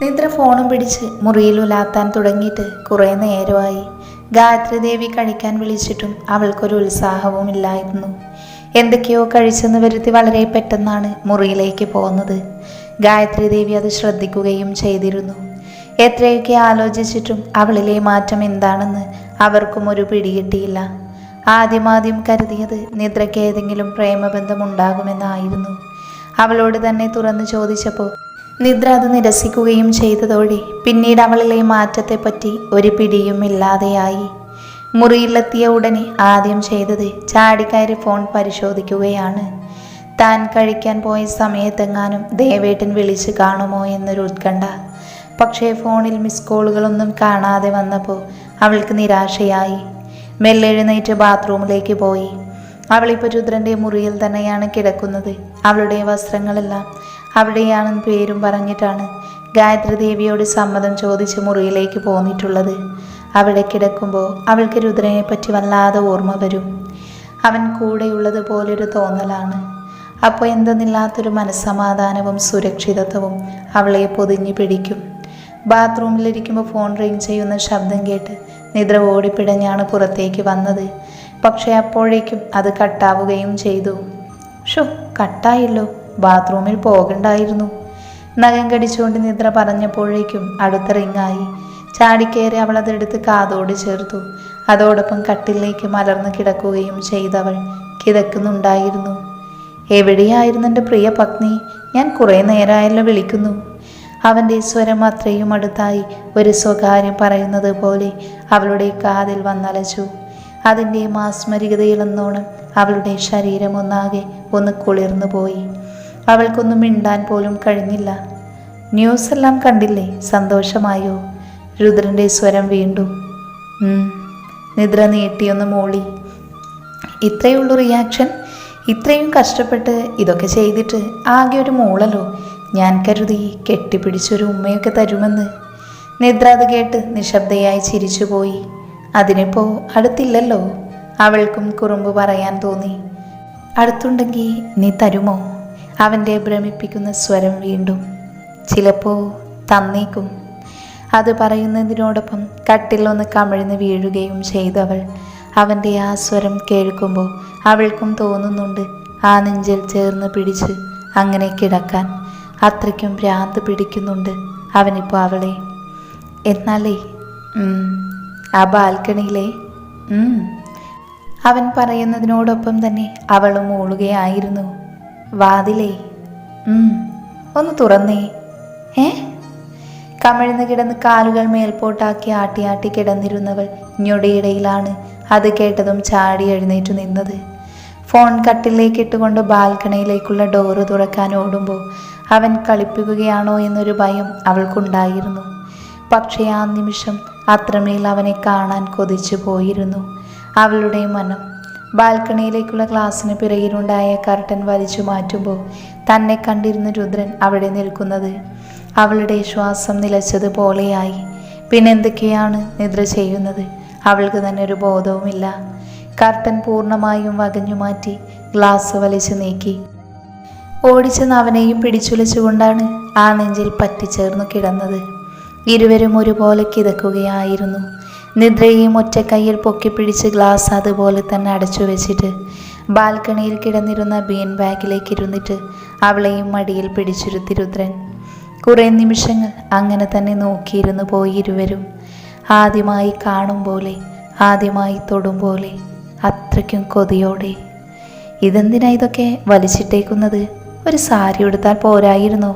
നിദ്ര ഫോണും പിടിച്ച് മുറിയിൽ ഉലാത്താൻ തുടങ്ങിയിട്ട് കുറേ നേരമായി. ഗായത്രി ദേവി കഴിക്കാൻ വിളിച്ചിട്ടും അവൾക്കൊരു ഉത്സാഹവും ഇല്ലായിരുന്നു. എന്തൊക്കെയോ കഴിച്ചെന്ന് വരുത്തി വളരെ പെട്ടെന്നാണ് മുറിയിലേക്ക് പോകുന്നത്. ഗായത്രി ദേവി അത് ശ്രദ്ധിക്കുകയും ചെയ്തിരുന്നു. എത്രയൊക്കെ ആലോചിച്ചിട്ടും അവളിലെ മാറ്റം എന്താണെന്ന് അവർക്കും ഒരു പിടികിട്ടിയില്ല. ആദ്യം കരുതിയത് നിദ്രയ്ക്ക് ഏതെങ്കിലും പ്രേമബന്ധമുണ്ടാകുമെന്നായിരുന്നു. അവളോട് തന്നെ തുറന്നു ചോദിച്ചപ്പോൾ നിദ്ര അത് നിരസിക്കുകയും ചെയ്തതോടെ പിന്നീട് അവളിലെ മാറ്റത്തെപ്പറ്റി ഒരു പിടിയും ഇല്ലാതെയായി. മുറിയിലെത്തിയ ഉടനെ ആദ്യം ചെയ്തത് ചാടിക്കയറി ഫോൺ പരിശോധിക്കുകയാണ്. താൻ കഴിക്കാൻ പോയ സമയത്തെങ്ങാനും ദേവേട്ടൻ വിളിച്ച് കാണുമോ എന്നൊരു ഉത്കണ്ഠ. പക്ഷേ ഫോണിൽ മിസ് കോളുകളൊന്നും കാണാതെ വന്നപ്പോൾ അവൾക്ക് നിരാശയായി. മെല്ലെ എഴുന്നേറ്റ് ബാത്റൂമിലേക്ക് പോയി. അവളിപ്പോൾ രുദ്രൻ്റെ മുറിയിൽ തന്നെയാണ് കിടക്കുന്നത്. അവളുടെ വസ്ത്രങ്ങളെല്ലാം അവിടെയാണെന്ന് പേരും പറഞ്ഞിട്ടാണ് ഗായത്രി ദേവിയോട് സമ്മതം ചോദിച്ച് മുറിയിലേക്ക് പോന്നിട്ടുള്ളത്. അവിടെ കിടക്കുമ്പോൾ അവൾക്ക് രുദ്രനെ പറ്റി വല്ലാതെ ഓർമ്മ വരും. അവൻ കൂടെയുള്ളത് പോലൊരു തോന്നലാണ്. അപ്പോൾ എന്തെന്നില്ലാത്തൊരു മനസ്സമാധാനവും സുരക്ഷിതത്വവും അവളെ പൊതിഞ്ഞു പിടിക്കും. ബാത്റൂമിലിരിക്കുമ്പോൾ ഫോൺ റിങ് ചെയ്യുന്ന ശബ്ദം കേട്ട് നിദ്ര ഓടിപ്പിടഞ്ഞാണ് പുറത്തേക്ക് വന്നത്. പക്ഷേ അപ്പോഴേക്കും അത് കട്ടാവുകയും ചെയ്തു. കട്ടായില്ലോ, ബാത്റൂമിൽ പോകണ്ടായിരുന്നു. നഖം കടിച്ചുകൊണ്ട് നിദ്ര പറഞ്ഞപ്പോഴേക്കും അടുത്ത റിങ്ങായി. ചാടിക്കയറി അവൾ അതെടുത്ത് കാതോട് ചേർത്തു. അതോടൊപ്പം കട്ടിലേക്ക് മലർന്ന് കിടക്കുകയും ചെയ്തവൾ കിതക്കുന്നുണ്ടായിരുന്നു. എവിടെയായിരുന്നു എൻ്റെ പ്രിയ പത്നി? ഞാൻ കുറേ നേരമായല്ലോ വിളിക്കുന്നു. അവൻ്റെ സ്വരം അത്രയും അടുത്തായി ഒരു സ്വകാര്യം പറയുന്നത് പോലെ അവളുടെ കാതിൽ വന്നലച്ചു. അതിൻ്റെ മാസ്മരികതയിലെന്നോണം അവളുടെ ശരീരം ഒന്നാകെ ഒന്ന് കുളിർന്നു പോയി. അവൾക്കൊന്നും മിണ്ടാൻ പോലും കഴിഞ്ഞില്ല. ന്യൂസ് എല്ലാം കണ്ടില്ലേ? സന്തോഷമായോ? രുദ്രൻ്റെ സ്വരം വീണ്ടും. നിദ്ര നീട്ടിയൊന്ന് മൂളി. ഇത്രയുള്ളൂ റിയാക്ഷൻ? ഇത്രയും കഷ്ടപ്പെട്ട് ഇതൊക്കെ ചെയ്തിട്ട് ആകെ ഒരു മൂളലോ? ഞാൻ കരുതി കെട്ടിപ്പിടിച്ചൊരു ഉമ്മയൊക്കെ തരുമെന്ന്. നിദ്ര അത് കേട്ട് നിശബ്ദയായി ചിരിച്ചുപോയി. അതിനിപ്പോൾ അടുത്തില്ലല്ലോ. അവൾക്കും കുറുമ്പ് പറയാൻ തോന്നി. അടുത്തുണ്ടെങ്കിൽ നീ തരുമോ? അവൻ്റെ ഭ്രമിപ്പിക്കുന്ന സ്വരം വീണ്ടും. ചിലപ്പോൾ തന്നേക്കും. അത് പറയുന്നതിനോടൊപ്പം കട്ടിലൊന്ന് കമിഴ്ന്ന് വീഴുകയും ചെയ്തവൾ. അവൻ്റെ ആ സ്വരം കേൾക്കുമ്പോൾ അവൾക്കും തോന്നുന്നുണ്ട് ആ നെഞ്ചിൽ ചേർന്ന് പിടിച്ച് അങ്ങനെ കിടക്കാൻ. അത്രയ്ക്കും ഭ്രാന്ത് പിടിക്കുന്നുണ്ട് അവനിപ്പോൾ അവളെ. എന്നാലേ ആ ബാൽക്കണിയിലെ അവൻ പറയുന്നതിനോടൊപ്പം തന്നെ അവളും മൂളുകയായിരുന്നു. വാതിലേ ഒന്ന് തുറന്നേ. കമിഴ്ന്ന് കിടന്ന് കാലുകൾ മേൽപോട്ടാക്കി ആട്ടി കിടന്നിരുന്നവൾ ഞൊടിയിടയിലാണ് അത് കേട്ടതും ചാടി എഴുന്നേറ്റു നിന്നത്. ഫോൺ കട്ടിലേക്ക് ഇട്ടുകൊണ്ട് ബാൽക്കണിയിലേക്കുള്ള ഡോറ് തുറക്കാൻ ഓടുമ്പോൾ അവൻ കളിപ്പിക്കുകയാണോ എന്നൊരു ഭയം അവൾക്കുണ്ടായിരുന്നു. പക്ഷേ ആ നിമിഷം അത്രമേൽ അവനെ കാണാൻ കൊതിച്ചു പോയിരുന്നു അവളുടെ മനം. ബാൽക്കണിയിലേക്കുള്ള ഗ്ലാസിന് പിറകിലുണ്ടായ കർട്ടൻ വലിച്ചു മാറ്റുമ്പോൾ തന്നെ കണ്ടിരുന്ന രുദ്രൻ അവിടെ നിൽക്കുന്നത്. അവളുടെ ശ്വാസം നിലച്ചതുപോലെയായി. പിന്നെന്തൊക്കെയാണ് നിദ്ര ചെയ്യുന്നത്? അവൾക്ക് തന്നെ ഒരു ബോധവുമില്ല. കർട്ടൻ പൂർണ്ണമായും വകഞ്ഞു മാറ്റി ഗ്ലാസ് വലിച്ചു നീക്കി. ഓടിച്ചെന്ന് അവനെയും പിടിച്ചുലച്ചുകൊണ്ടാണ് ആ നെഞ്ചിൽ പറ്റിച്ചേർന്നു കിടന്നത്. ഇരുവരും ഒരുപോലെ കിതക്കുകയായിരുന്നു. നിദ്രയെയും ഒറ്റക്കൈയിൽ പൊക്കിപ്പിടിച്ച് ഗ്ലാസ് അതുപോലെ തന്നെ അടച്ചു വെച്ചിട്ട് ബാൽക്കണിയിൽ കിടന്നിരുന്ന ബീൻ ബാഗിലേക്ക് ഇരുന്നിട്ട് അവളെയും മടിയിൽ പിടിച്ചിരുത്തി രുദ്രൻ. കുറേ നിമിഷങ്ങൾ അങ്ങനെ തന്നെ നോക്കിയിരുന്നു പോയി ഇരുവരും. ആദ്യമായി കാണും പോലെ, ആദ്യമായി തൊടും പോലെ, അത്രയ്ക്കും കൊതിയോടെ. ഇതെന്തിനാ ഇതൊക്കെ വലിച്ചിട്ടേക്കുന്നത്? ഒരു സാരി ഉടുത്താൽ പോരായിരുന്നോ?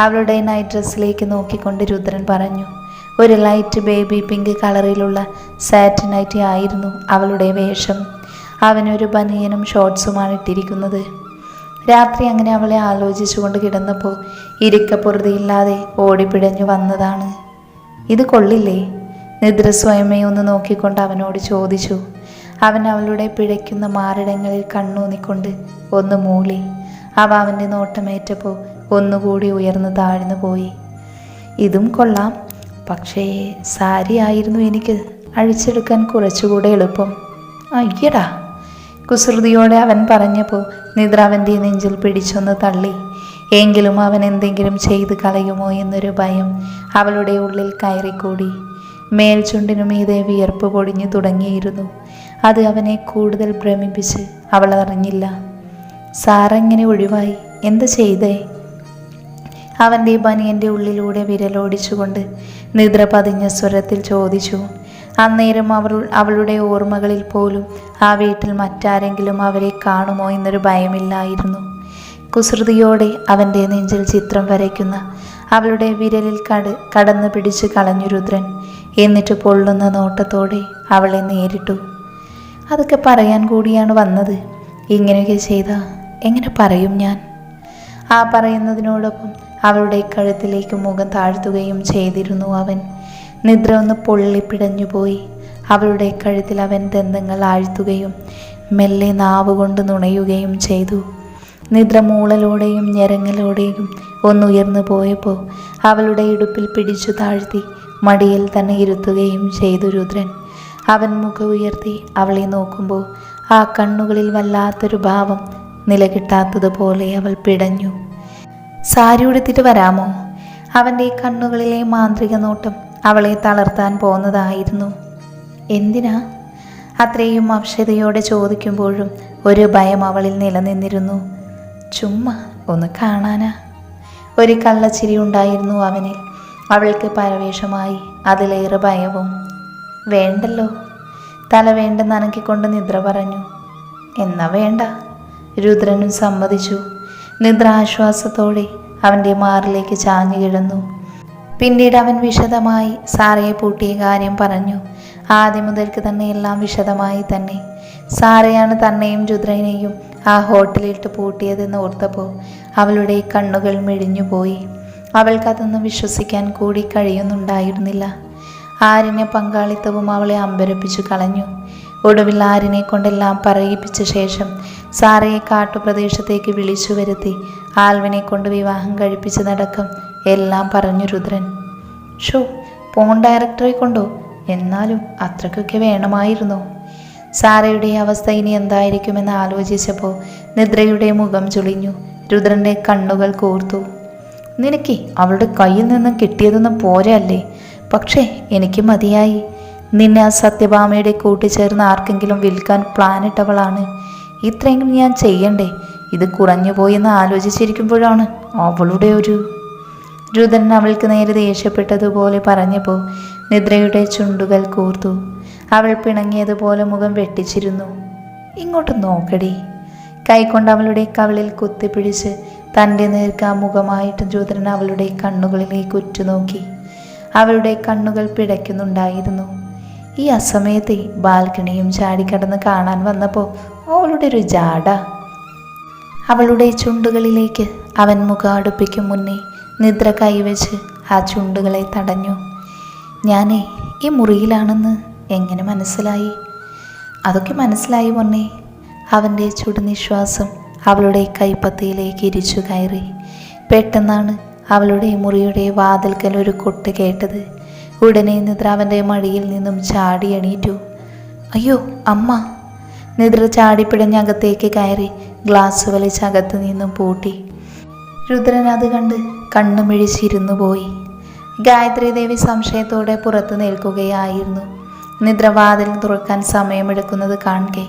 അവളുടെ നൈറ്റ് ഡ്രസ്സിലേക്ക് നോക്കിക്കൊണ്ട് രുദ്രൻ പറഞ്ഞു. ഒരു ലൈറ്റ് ബേബി പിങ്ക് കളറിലുള്ള സാറ്റിനൈറ്റ് ആയിരുന്നു അവളുടെ വേഷം. അവനൊരു ബനിയനും ഷോർട്സുമാണ് ഇട്ടിരിക്കുന്നത്. രാത്രി അങ്ങനെ അവളെ ആലോചിച്ചുകൊണ്ട് കിടന്നപ്പോൾ ഇരിക്കപ്പുറതിയില്ലാതെ ഓടിപ്പിടഞ്ഞു വന്നതാണ്. ഇത് കൊള്ളില്ലേ? നിദ്ര സ്വയമേ ഒന്ന് നോക്കിക്കൊണ്ട് അവനോട് ചോദിച്ചു. അവൻ അവളുടെ പിഴയ്ക്കുന്ന മാറിടങ്ങളിൽ കണ്ണൂന്നിക്കൊണ്ട് ഒന്ന് മൂളി. അവൻ്റെ നോട്ടമേറ്റപ്പോൾ ഒന്നുകൂടി ഉയർന്നു താഴ്ന്നു പോയി. ഇതും കൊള്ളാം, പക്ഷേ സാരി ആയിരുന്നു എനിക്ക് അഴിച്ചെടുക്കാൻ കുറച്ചുകൂടെ എളുപ്പം. അയ്യടാ, കുസൃതിയോടെ അവൻ പറഞ്ഞപ്പോൾ നിദ്ര അവൻ്റെ നെഞ്ചിൽ പിടിച്ചൊന്ന് തള്ളി. എങ്കിലും അവൻ എന്തെങ്കിലും ചെയ്തു കളയുമോ എന്നൊരു ഭയം അവളുടെ ഉള്ളിൽ കയറിക്കൂടി. മേൽചുണ്ടിനു മീതെ വിയർപ്പ് പൊടിഞ്ഞു തുടങ്ങിയിരുന്നു. അത് അവനെ കൂടുതൽ ഭ്രമിപ്പിച്ച് അവൾ അറിഞ്ഞില്ല. സാറെങ്ങനെ ഒഴിവായി? എന്ത് ചെയ്തേ? അവൻ്റെ ബനിയൻ്റെ ഉള്ളിലൂടെ വിരലോടിച്ചുകൊണ്ട് നിദ്ര പതിഞ്ഞ സ്വരത്തിൽ ചോദിച്ചു. അന്നേരം അവളുടെ ഓർമ്മകളിൽ പോലും ആ വീട്ടിൽ മറ്റാരെങ്കിലും അവരെ കാണുമോ എന്നൊരു ഭയമില്ലായിരുന്നു. കുസൃതിയോടെ അവൻ്റെ നെഞ്ചിൽ ചിത്രം വരയ്ക്കുന്ന അവളുടെ വിരലിൽ കടന്നു പിടിച്ച് കളഞ്ഞു രുദ്രൻ. എന്നിട്ട് പൊള്ളുന്ന നോട്ടത്തോടെ അവളെ നേരിട്ടു. അതൊക്കെ പറയാൻ കൂടിയാണ് വന്നത്. ഇങ്ങനെയൊക്കെ ചെയ്താൽ എങ്ങനെ പറയും ഞാൻ? ആ പറയുന്നതിനോടൊപ്പം അവളുടെ കഴുത്തിലേക്ക് മുഖം താഴ്ത്തുകയും ചെയ്തിരുന്നു അവൻ. നിദ്ര ഒന്ന് പൊള്ളിപ്പിടഞ്ഞുപോയി. അവളുടെ കഴുത്തിൽ അവൻ ദന്തങ്ങൾ ആഴ്ത്തുകയും മെല്ലെ നാവുകൊണ്ട് നുണയുകയും ചെയ്തു. നിദ്ര മൂളലോടെയും ഞെരങ്ങലോടെയും ഒന്നുയർന്നു പോയപ്പോൾ അവളുടെ ഇടുപ്പിൽ പിടിച്ചു താഴ്ത്തി മടിയിൽ തന്നെ ഇരുത്തുകയും ചെയ്തു രുദ്രൻ. അവൻ മുഖം ഉയർത്തി അവളെ നോക്കുമ്പോൾ ആ കണ്ണുകളിൽ വല്ലാത്തൊരു ഭാവം നിലകിട്ടാത്തതുപോലെ അവൾ പിടഞ്ഞു. സാരി ഉടുത്തിട്ട് വരാമോ? അവൻ്റെ കണ്ണുകളിലെ മാന്ത്രിക നോട്ടം അവളെ തളർത്താൻ പോന്നതായിരുന്നു. എന്തിനാ? അത്രയും അവശതയോടെ ചോദിക്കുമ്പോഴും ഒരു ഭയം അവളിൽ നിലനിന്നിരുന്നു. ചുമ്മാ ഒന്ന് കാണാനാ. ഒരു കള്ളച്ചിരി ഉണ്ടായിരുന്നു അവനിൽ. അവൾക്ക് പരവേശമായി അതിലേറെ ഭയവും. വേണ്ടല്ലോ. തല വേണ്ടെന്ന് അനക്കിക്കൊണ്ട് നിദ്ര പറഞ്ഞു. എന്നാ വേണ്ട. രുദ്രനും സമ്മതിച്ചു. നിദ്ര ആശ്വാസത്തോടെ അവൻ്റെ മാറിലേക്ക് ചാഞ്ഞു കിടന്നു. പിന്നീട് അവൻ വിശദമായി സാറയെ പൂട്ടിയ കാര്യം പറഞ്ഞു. ആദ്യം മുതൽക്ക് തന്നെ എല്ലാം വിശദമായി തന്നെ. സാറയാണ് തന്നെയും രുദ്രനെയും ആ ഹോട്ടലിട്ട് പൂട്ടിയതെന്ന് ഓർത്തപ്പോൾ അവളുടെ കണ്ണുകൾ മിഴിഞ്ഞുപോയി. അവൾക്കതൊന്നും വിശ്വസിക്കാൻ കൂടി കഴിയുന്നുണ്ടായിരുന്നില്ല. ആരിനെ പങ്കാളിത്തവും അവളെ അമ്പരപ്പിച്ചു കളഞ്ഞു. ഒടുവിൽ ആരിനെ കൊണ്ടെല്ലാം പറയിപ്പിച്ച ശേഷം സാറയെ കാട്ടുപ്രദേശത്തേക്ക് വിളിച്ചു വരുത്തി ആൽവിനെ കൊണ്ട് വിവാഹം കഴിപ്പിച്ചതടക്കം എല്ലാം പറഞ്ഞു രുദ്രൻ. ഷോ, പോൺ ഡയറക്ടറെ കൊണ്ടോ? എന്നാലും അത്രയ്ക്കൊക്കെ വേണമായിരുന്നോ? സാറയുടെ അവസ്ഥ ഇനി എന്തായിരിക്കുമെന്ന് ആലോചിച്ചപ്പോൾ നിദ്രയുടെ മുഖം ചുളിഞ്ഞു. രുദ്രൻ്റെ കണ്ണുകൾ കൂർത്തു. നിനക്ക് അവളുടെ കയ്യിൽ നിന്നും കിട്ടിയതൊന്നും പോരല്ലേ? പക്ഷേ എനിക്ക് മതിയായി. നിന്നെ ആ സത്യഭാമയുടെ കൂട്ടിച്ചേർന്ന് ആർക്കെങ്കിലും വിൽക്കാൻ പ്ലാനിട്ടവളാണ്. ഇത്രയെങ്കിലും ഞാൻ ചെയ്യണ്ടേ? ഇത് കുറഞ്ഞുപോയെന്ന് ആലോചിച്ചിരിക്കുമ്പോഴാണ് അവളുടെ ഒരു... രുദ്രൻ അവൾക്ക് നേരെ ദേഷ്യപ്പെട്ടതുപോലെ പറഞ്ഞപ്പോൾ നിദ്രയുടെ ചുണ്ടുകൾ കൂർത്തു. അവൾ പിണങ്ങിയതുപോലെ മുഖം വെട്ടിച്ചിരുന്നു. ഇങ്ങോട്ട് നോക്കടി. കൈകൊണ്ട് അവളുടെ കവിളിൽ കുത്തിപ്പിടിച്ച് തൻ്റെ നേർക്കാമുഖമായിട്ട് രുദ്രൻ അവളുടെ കണ്ണുകളിലേക്ക് ഉറ്റുനോക്കി. അവളുടെ കണ്ണുകൾ പിടയ്ക്കുന്നുണ്ടായിരുന്നു. ഈ അസമയത്തെ ബാൽക്കണിയും ചാടിക്കടന്ന് കാണാൻ വന്നപ്പോൾ അവളുടെ ഒരു ജാട. അവളുടെ ചുണ്ടുകളിലേക്ക് അവൻ മുഖം അടുപ്പിക്കും മുന്നേ നിദ്ര കൈവച്ച് ആ ചുണ്ടുകളെ തടഞ്ഞു. ഞാനേ ഈ മുറിയിലാണെന്ന് എങ്ങനെ മനസ്സിലായി? അതൊക്കെ മനസ്സിലായി പൊന്നേ. അവൻ്റെ ചുടുനിശ്വാസം അവളുടെ കൈപ്പത്തിയിലേക്ക് ഇരിച്ചു കയറി. പെട്ടെന്നാണ് അവളുടെ മുറിയുടെ വാതിൽക്കൽ ഒരു കൊട്ട് കേട്ടത്. ഉടനെ നിദ്ര അവൻ്റെ മടിയിൽ നിന്നും ചാടി എണീറ്റു. അയ്യോ അമ്മ! നിദ്ര ചാടിപ്പിടഞ്ഞകത്തേക്ക് കയറി ഗ്ലാസ് വലിച്ചകത്ത് നിന്നും പൂട്ടി. രുദ്രൻ അത് കണ്ട് കണ്ണുമിഴിച്ചിരുന്നു പോയി. ഗായത്രി ദേവി സംശയത്തോടെ പുറത്തു നിൽക്കുകയായിരുന്നു. നിദ്ര വാതിൽ തുറക്കാൻ സമയമെടുക്കുന്നത് കാണെ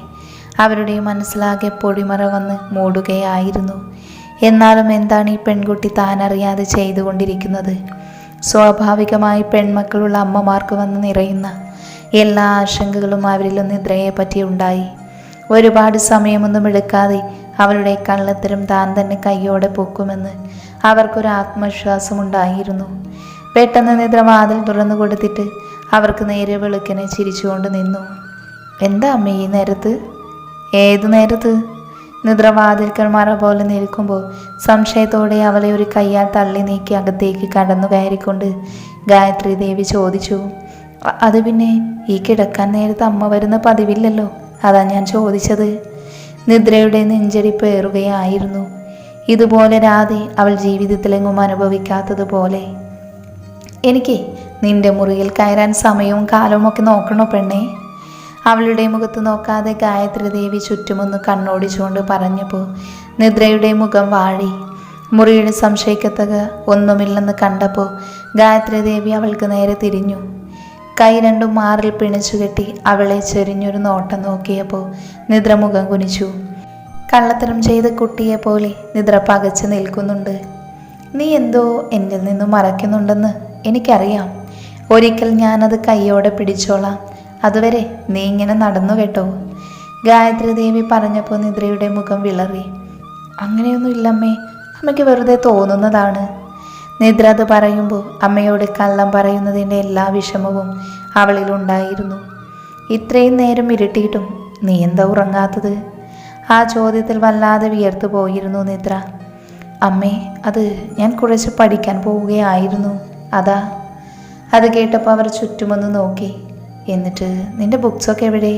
അവരുടെ മനസ്സിലാകെ പൊടിമറ വന്ന് മൂടുകയായിരുന്നു. എന്നാലും എന്താണ് ഈ പെൺകുട്ടി താനറിയാതെ ചെയ്തുകൊണ്ടിരിക്കുന്നത്? സ്വാഭാവികമായി പെൺമക്കളുള്ള അമ്മമാർക്ക് വന്ന് നിറയുന്ന എല്ലാ ആശങ്കകളും അവരിലും നിദ്രയെ പറ്റി ഉണ്ടായി. ഒരുപാട് സമയമൊന്നും എടുക്കാതെ അവളുടെ കള്ളത്തരം താൻ തന്നെ കയ്യോടെ പൊക്കുമെന്ന് അവർക്കൊരു ആത്മവിശ്വാസമുണ്ടായിരുന്നു. പെട്ടെന്ന് നിദ്ര വാതിൽ തുറന്നു കൊടുത്തിട്ട് അവർക്ക് നേരെ വെളുക്കനെ ചിരിച്ചുകൊണ്ട് നിന്നു. എന്താ അമ്മ ഈ നേരത്ത്? ഏതു നേരത്ത്? നിദ്ര വാതിൽക്കൽ മറ പോലെ നിൽക്കുമ്പോൾ സംശയത്തോടെ അവളെ ഒരു കയ്യാൽ തള്ളി നീക്കി അകത്തേക്ക് കടന്നു കയറിക്കൊണ്ട് ഗായത്രി ദേവി ചോദിച്ചു. അത് പിന്നെ ഈ കിടക്കാൻ നേരത്ത് അമ്മ വരുന്ന പതിവില്ലല്ലോ, അതാ ഞാൻ ചോദിച്ചത്. നിദ്രയുടെ നെഞ്ചടിപ്പ് ഏറുകയായിരുന്നു. ഇതുപോലെ രാധെ അവൾ ജീവിതത്തിലെങ്ങും അനുഭവിക്കാത്തതുപോലെ. എനിക്ക് നിന്റെ മുറിയിൽ കയറാൻ സമയവും കാലവും ഒക്കെ നോക്കണോ പെണ്ണേ? അവളുടെ മുഖത്ത് നോക്കാതെ ഗായത്രി ദേവി ചുറ്റുമൊന്ന് കണ്ണോടിച്ചുകൊണ്ട് പറഞ്ഞപ്പോൾ നിദ്രയുടെ മുഖം വാഴി. മുറിയുടെ സംശയിക്കത്തക ഒന്നുമില്ലെന്ന് കണ്ടപ്പോൾ ഗായത്രി ദേവി അവൾക്ക് നേരെ തിരിഞ്ഞു. കൈ രണ്ടും മാറിൽ പിണിച്ചുകെട്ടി അവളെ ചെരിഞ്ഞൊരു നോട്ടം നോക്കിയപ്പോൾ നിദ്ര മുഖം കുനിച്ചു. കള്ളത്തരം ചെയ്ത കുട്ടിയെ പോലെ നിദ്ര പകച്ചു നിൽക്കുന്നുണ്ട്. നീ എന്തോ എന്നിൽ നിന്നും മറയ്ക്കുന്നുണ്ടെന്ന് എനിക്കറിയാം. ഒരിക്കൽ ഞാനത് കൈയോടെ പിടിച്ചോളാം. അതുവരെ നീ ഇങ്ങനെ നടന്നു കേട്ടോ. ഗായത്രി ദേവി പറഞ്ഞപ്പോൾ നിദ്രയുടെ മുഖം വിളറി. അങ്ങനെയൊന്നും ഇല്ലമ്മേ, അമ്മയ്ക്ക് വെറുതെ തോന്നുന്നതാണ്. നിദ്ര അത് പറയുമ്പോൾ അമ്മയോട് കള്ളം പറയുന്നതിൻ്റെ എല്ലാ വിഷമവും അവളിലുണ്ടായിരുന്നു. ഇത്രയും നേരം ഇരുട്ടിയിട്ടും നീ എന്താ ഉറങ്ങാത്തത്? ആ ചോദ്യത്തിൽ വല്ലാതെ വിയർത്തു പോയിരുന്നു നിദ്ര. അമ്മേ, അത് ഞാൻ കുറച്ച് പഠിക്കാൻ പോവുകയായിരുന്നു, അതാ. അത് കേട്ടപ്പോൾ അവർ ചുറ്റുമൊന്ന് നോക്കി. എന്നിട്ട് നിന്റെ ബുക്സൊക്കെ എവിടെ?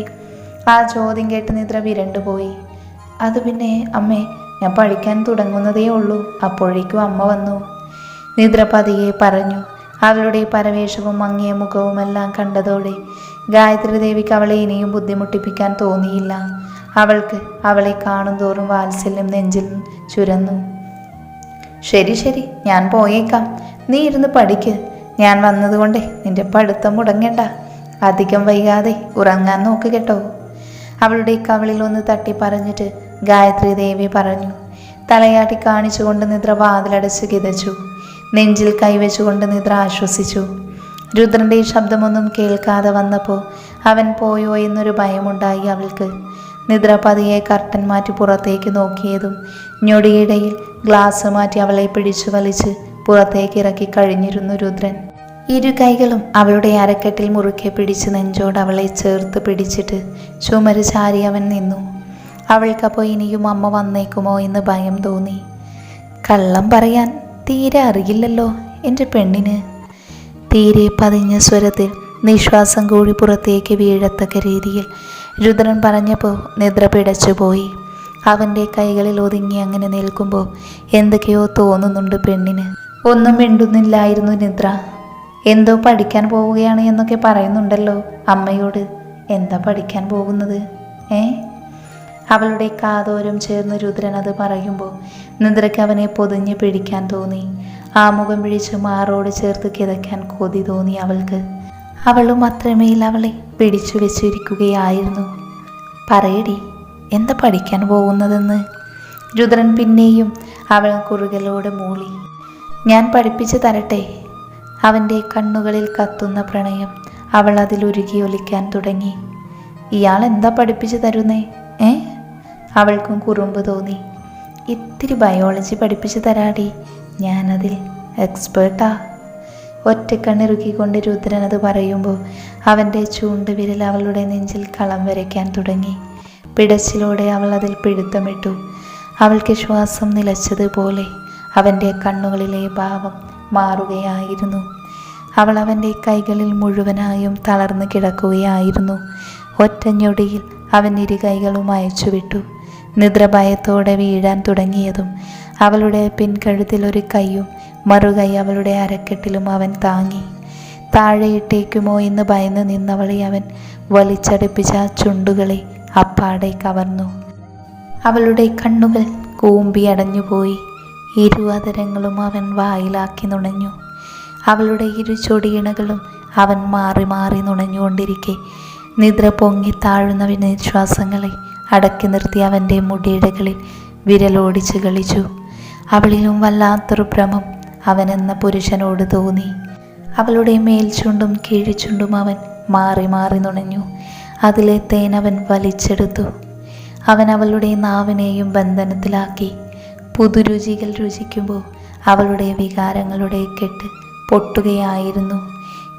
ആ ചോദ്യം കേട്ട് നിദ്ര വിരണ്ടുപോയി. അത് പിന്നെ അമ്മേ, ഞാൻ പഠിക്കാൻ തുടങ്ങുന്നതേ ഉള്ളൂ, അപ്പോഴേക്കും അമ്മ വന്നു. നിദ്ര പതിയെ പറഞ്ഞു. അവളുടെ പരവേശവും മങ്ങിയ മുഖവുമെല്ലാം കണ്ടതോടെ ഗായത്രി ദേവിക്ക് അവളെ ഇനിയും ബുദ്ധിമുട്ടിപ്പിക്കാൻ തോന്നിയില്ല. അവൾക്ക് അവളെ കാണും തോറും വാത്സല്യം നെഞ്ചിൽ ചുരന്നു. ശരി ശരി, ഞാൻ പോയേക്കാം. നീ ഇരുന്ന് പഠിക്ക്. ഞാൻ വന്നതുകൊണ്ട് നിന്റെ പഠിത്തം മുടങ്ങണ്ട. അധികം വൈകാതെ ഉറങ്ങാൻ നോക്ക് കേട്ടോ. അവളുടെ കവിളിൽ ഒന്ന് തട്ടി പറഞ്ഞിട്ട് ഗായത്രി ദേവി പറഞ്ഞു. തലയാട്ടി കാണിച്ചുകൊണ്ട് നിദ്ര വാതിലടച്ച് കിതച്ചു. നെഞ്ചിൽ കൈവച്ചുകൊണ്ട് നിദ്ര ആശ്വസിച്ചു. രുദ്രൻ്റെ ശബ്ദമൊന്നും കേൾക്കാതെ വന്നപ്പോൾ അവൻ പോയോ എന്നൊരു ഭയമുണ്ടായി അവൾക്ക്. നിദ്ര പതിയെ കർട്ടൻ മാറ്റി പുറത്തേക്ക് നോക്കിയതും ഞൊടിയിടയിൽ ഗ്ലാസ് മാറ്റി അവളെ പിടിച്ചു വലിച്ച് പുറത്തേക്ക് ഇറക്കി കഴിഞ്ഞിരുന്നു രുദ്രൻ. ഇരു കൈകളും അവളുടെ അരക്കെട്ടിൽ മുറുക്കെ പിടിച്ച് നെഞ്ചോട് അവളെ ചേർത്ത് പിടിച്ചിട്ട് ചുമര് ചാരി അവൻ നിന്നു. അവൾക്കപ്പോൾ ഇനിയും അമ്മ വന്നേക്കുമോ എന്ന് ഭയം തോന്നി. കള്ളം പറയാൻ തീരെ അറിയില്ലല്ലോ എൻ്റെ പെണ്ണിന്. തീരെ പതിഞ്ഞ സ്വരത്തിൽ നിശ്വാസം കൂടി പുറത്തേക്ക് വീഴത്തക്ക രീതിയിൽ രുദ്രൻ പറഞ്ഞപ്പോൾ നിദ്ര പിടച്ചുപോയി. അവൻ്റെ കൈകളിൽ ഒതുങ്ങി അങ്ങനെ നിൽക്കുമ്പോൾ എന്തൊക്കെയോ തോന്നുന്നുണ്ട് പെണ്ണിന്. ഒന്നും മിണ്ടുന്നില്ലായിരുന്നു നിദ്ര. എന്തോ പഠിക്കാൻ പോവുകയാണ് എന്നൊക്കെ പറയുന്നുണ്ടല്ലോ അമ്മയോട്. എന്താ പഠിക്കാൻ പോകുന്നത്? അവളുടെ കാതോരം ചേർന്ന് രുദ്രൻ അത് പറയുമ്പോൾ നിദ്രയ്ക്ക് അവനെ പൊതിഞ്ഞ് പിടിക്കാൻ തോന്നി. ആ മുഖം പിടിച്ച് മാറോട് ചേർത്ത് കിതയ്ക്കാൻ കൊതി തോന്നി അവൾക്ക്. അവളും അത്രമേൽ അവളെ പിടിച്ചു വെച്ചിരിക്കുകയായിരുന്നു. പറയടി, എന്താ പഠിക്കാൻ പോകുന്നതെന്ന്? രുദ്രൻ പിന്നെയും അവൾ കുറുകലോടെ മൂളി. ഞാൻ പഠിപ്പിച്ചു തരട്ടെ. അവൻ്റെ കണ്ണുകളിൽ കത്തുന്ന പ്രണയം അവൾ അതിലുരുകി ഒലിക്കാൻ തുടങ്ങി. ഇയാൾ എന്താ പഠിപ്പിച്ചു തരുന്നേ? അവൾക്കും കുറുമ്പ് തോന്നി. ഇത്തിരി ബയോളജി പഠിപ്പിച്ചു തരാടി, ഞാനതിൽ എക്സ്പേർട്ടാ. ഒറ്റക്കണ്ണിറുക്കിക്കൊണ്ട് രുദ്രൻ അത് പറയുമ്പോൾ അവൻ്റെ ചൂണ്ടുവിരൽ അവളുടെ നെഞ്ചിൽ കളം വരയ്ക്കാൻ തുടങ്ങി. പിടച്ചിലൂടെ അവൾ അതിൽ പിടുത്തമിട്ടു. അവൾക്ക് ശ്വാസം നിലച്ചതുപോലെ അവൻ്റെ കണ്ണുകളിലെ ഭാവം മാറുകയായിരുന്നു. അവൾ അവൻ്റെ കൈകളിൽ മുഴുവനായും തളർന്നു കിടക്കുകയായിരുന്നു. ഒറ്റഞ്ഞൊടിയിൽ അവൻ ഇരു കൈകളും അയച്ചുവിട്ടു. നിദ്ര ഭയത്തോടെ വീഴാൻ തുടങ്ങിയതും അവളുടെ പിൻകഴുത്തിൽ ഒരു കൈയും മറുകൈ അവളുടെ അരക്കെട്ടിലും അവൻ താങ്ങി. താഴെയിട്ടേക്കുമോ എന്ന് ഭയന്ന് നിന്നവളെ അവൻ വലിച്ചടുപ്പിച്ച ചുണ്ടുകളെ അപ്പാടെ കവർന്നു. അവളുടെ കണ്ണുകൾ കൂമ്പി അടഞ്ഞുപോയി. ഇരുവതരങ്ങളും അവൻ വായിലാക്കി നുണഞ്ഞു. അവളുടെ ഇരു ചൊടിയിണകളും അവൻ മാറി മാറി നുണഞ്ഞുകൊണ്ടിരിക്കെ നിദ്ര പൊങ്ങി താഴുന്ന നിശ്വാസങ്ങളെ അടക്കി നിർത്തി അവൻ്റെ മുടിയിടകളിൽ വിരലോടിച്ച് കളിച്ചു. അവളിലും വല്ലാത്തൊരു ഭ്രമം അവനെന്ന പുരുഷനോട് തോന്നി. അവളുടെ മേൽചുണ്ടും കീഴ്ചുണ്ടും അവൻ മാറി മാറി നുണഞ്ഞു. അതിലെ തേൻ അവൻ വലിച്ചെടുത്തു. അവൻ അവളുടെ നാവിനെയും ബന്ധനത്തിലാക്കി. പുതുരുചികൾ രുചിക്കുമ്പോൾ അവളുടെ വികാരങ്ങളുടെ കെട്ട് പൊട്ടുകയായിരുന്നു.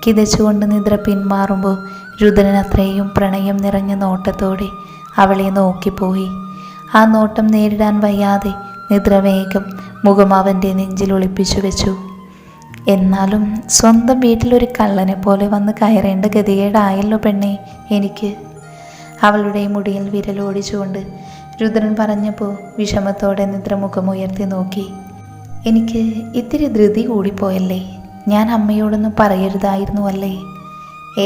കിതച്ചുകൊണ്ട് നിദ്ര പിന്മാറുമ്പോൾ രുദ്രൻ അത്രയും പ്രണയം നിറഞ്ഞ നോട്ടത്തോടെ അവളെ നോക്കിപ്പോയി. ആ നോട്ടം നേരിടാൻ വയ്യാതെ നിദ്ര വേഗം മുഖം അവൻ്റെ നെഞ്ചിൽ ഒളിപ്പിച്ചു വെച്ചു. എന്നാലും സ്വന്തം വീട്ടിലൊരു കള്ളനെ പോലെ വന്ന് കയറേണ്ട ഗതികേടായല്ലോ പെണ്ണെ എനിക്ക്. അവളുടെ മുടിയിൽ വിരലോടിച്ചുകൊണ്ട് രുദ്രൻ പറഞ്ഞപ്പോൾ വിഷമത്തോടെ നിദ്ര മുഖമുയർത്തി നോക്കി. എനിക്ക് ഇത്തിരി ധൃതി കൂടിപ്പോയല്ലേ? ഞാൻ അമ്മയോടൊന്നും പറയരുതായിരുന്നു അല്ലേ?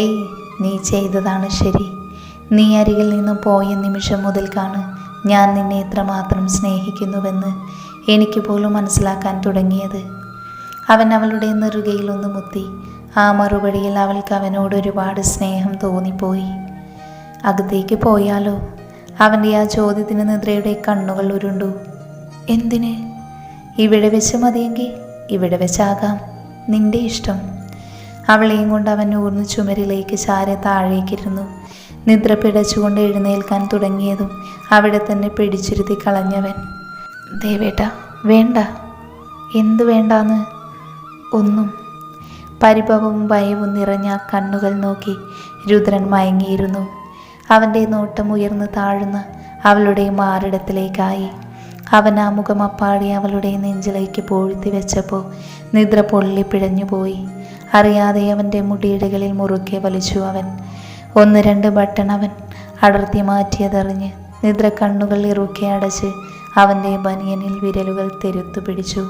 ഏയ്, നീ ചെയ്തതാണ് ശരി. നീ അരികിൽ നിന്നും പോയ നിമിഷം മുതൽക്കാണ് ഞാൻ നിന്നെ എത്രമാത്രം സ്നേഹിക്കുന്നുവെന്ന് എനിക്ക് പോലും മനസ്സിലാക്കാൻ തുടങ്ങിയത്. അവൻ അവളുടെ നെറുകയിലൊന്ന് മുത്തി. ആ മറുപടിയിൽ അവൾക്ക് അവനോട് ഒരുപാട് സ്നേഹം തോന്നിപ്പോയി. അകത്തേക്ക് പോയാലോ? അവൻ്റെ ആ ചോദ്യത്തിന് നിദ്രയുടെ കണ്ണുകൾ ഉരുണ്ടു. എന്തിന്? ഇവിടെ വെച്ച് മതിയെങ്കിൽ ഇവിടെ വെച്ചാകാം, നിന്റെ ഇഷ്ടം. അവളെയും കൊണ്ട് അവൻ ഊർന്ന് ചുമരിലേക്ക് ചാരെ താഴേക്കിരുന്നു. നിദ്ര പിടച്ചുകൊണ്ട് എഴുന്നേൽക്കാൻ തുടങ്ങിയതും അവിടെ തന്നെ പിടിച്ചിരുത്തി കളഞ്ഞവൻ. ദേവേട്ട, വേണ്ട. എന്തു വേണ്ടാന്ന്? ഒന്നും. പരിഭവവും ഭയവും നിറഞ്ഞ ആ കണ്ണുകൾ നോക്കി രുദ്രൻ മയങ്ങിയിരുന്നു. അവൻ്റെ നോട്ടം ഉയർന്നു താഴുന്ന അവളുടെ മാറിടത്തിലേക്കായി. അവൻ ആ മുഖം അപ്പാടി അവളുടെ നെഞ്ചിലേക്ക് പൂഴ്ത്തി വെച്ചപ്പോൾ നിദ്ര പൊള്ളിപ്പിഴഞ്ഞുപോയി. അറിയാതെ അവൻ്റെ മുടിയിടകളിൽ മുറുക്കെ വലിച്ചു അവൻ. 1-2 ബട്ടൺ അവൻ അടർത്തി മാറ്റിയതറിഞ്ഞ് നിദ്ര കണ്ണുകൾ ഇറുക്കെ അടച്ച് അവൻ്റെ ബനിയനിൽ വിരലുകൾ തെരുത്തു പിടിച്ചു.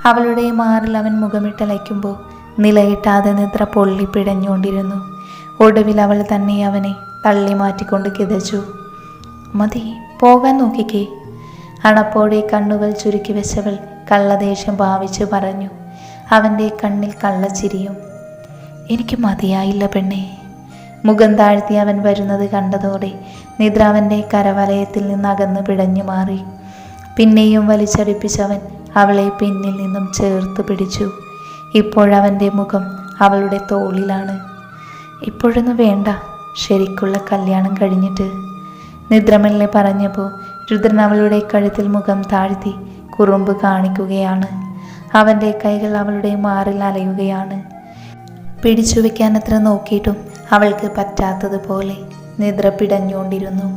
അവളുടെ മാറിൽ അവൻ മുഖമിട്ടലയ്ക്കുമ്പോൾ നിലയിട്ടാതെ നിദ്ര പൊള്ളിപ്പിഴഞ്ഞുകൊണ്ടിരുന്നു. ഒടുവിൽ അവൾ തന്നെ അവനെ തള്ളി മാറ്റിക്കൊണ്ട് കിതച്ചു. മതി, പോകാൻ നോക്കിക്കേ. അണപ്പോടെ കണ്ണുകൾ ചുരുക്കി വെച്ചവൾ കള്ളദേഷ്യം ഭാവിച്ചു പറഞ്ഞു. അവൻ്റെ കണ്ണിൽ കള്ളച്ചിരിയും. എനിക്ക് മതിയായില്ല പെണ്ണേ. മുഖം താഴ്ത്തി അവൻ വരുന്നത് കണ്ടതോടെ നിദ്ര അവൻ്റെ കരവലയത്തിൽ നിന്ന് അകന്ന് പിടഞ്ഞു മാറി. പിന്നെയും വലിച്ചടിപ്പിച്ചവൻ അവളെ പിന്നിൽ നിന്നും ചേർത്ത് പിടിച്ചു. ഇപ്പോഴവൻ്റെ മുഖം അവളുടെ തോളിലാണ്. ഇപ്പോഴൊന്നും വേണ്ട, ശരിക്കുള്ള കല്യാണം കഴിഞ്ഞിട്ട്, നിദ്രമെല്ലെ പറഞ്ഞപ്പോൾ രുദ്രൻ അവളുടെ കഴുത്തിൽ മുഖം താഴ്ത്തി കുറുമ്പ് കാണിക്കുകയാണ്. അവൻ്റെ കൈകൾ അവളുടെ മാറിൽ അലയുകയാണ്. പിടിച്ചു വയ്ക്കാൻ അത്ര നോക്കിയിട്ടും അവൾക്ക് പറ്റാത്തതുപോലെ നിദ്ര പിടഞ്ഞുകൊണ്ടിരുന്നു.